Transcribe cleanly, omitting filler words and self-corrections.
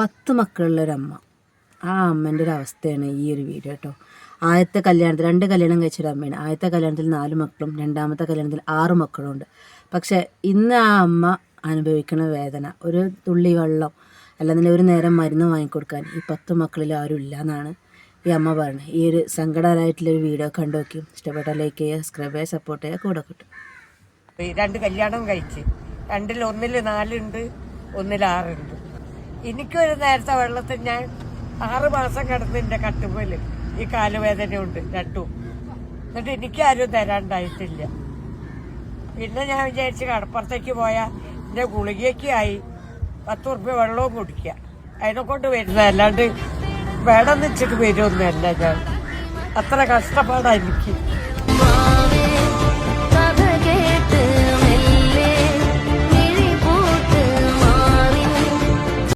10 മക്കളുള്ളൊരമ്മ. ആ അമ്മേൻ്റെ ഒരു അവസ്ഥയാണ് ഈ ഒരു വീഡിയോ കേട്ടോ. ആദ്യത്തെ കല്യാണത്തിൽ 2 കല്യാണം കഴിച്ചൊരു അമ്മയാണ്. ആദ്യത്തെ കല്യാണത്തിൽ 4 മക്കളും, രണ്ടാമത്തെ കല്യാണത്തിൽ 6 മക്കളും ഉണ്ട്. പക്ഷേ ഇന്ന് ആ അമ്മ അനുഭവിക്കുന്ന വേദന, ഒരു തുള്ളി വെള്ളം അല്ലെന്നുണ്ടെങ്കിൽ ഒരു നേരം മരുന്ന് വാങ്ങിക്കൊടുക്കാൻ ഈ 10 മക്കളിൽ ആരും ഇല്ല എന്നാണ് ഈ അമ്മ പറയുന്നത്. ഈ ഒരു സങ്കടകരമായിട്ടുള്ളൊരു വീഡിയോ കണ്ടു നോക്കി ഇഷ്ടപ്പെട്ട ലൈക്ക് ചെയ്യുക, സബ്സ്ക്രൈബ് ചെയ്യുക, സപ്പോർട്ട് ചെയ്യുക, കൂടെ കിട്ടും. 2 കല്യാണം കഴിച്ച്, 2-ൽ 1-ൽ 4 ഉണ്ട്, 1-ൽ 6 ഉണ്ട്. എനിക്കൊരു നേരത്തെ വെള്ളത്തിൽ ഞാൻ 6 മാസം കിടന്ന് എൻ്റെ കട്ടുപോലെ ഈ കാലുവേദന ഉണ്ട് 2. എന്നിട്ട് എനിക്കാരും തരാണ്ടായിട്ടില്ല. പിന്നെ ഞാൻ വിചാരിച്ച് കടപ്പുറത്തേക്ക് പോയാൽ എൻ്റെ ഗുളികയ്ക്ക് ആയി 10 ഉറുപ്പ്യ വെള്ളവും കുടിക്കുക. അതിനെ കൊണ്ട് വരുന്നത് അല്ലാണ്ട് വേണമെന്ന് വെച്ചിട്ട് വരുമൊന്നുമല്ല. ഞാൻ അത്ര കഷ്ടപ്പാടാണ് എനിക്ക്.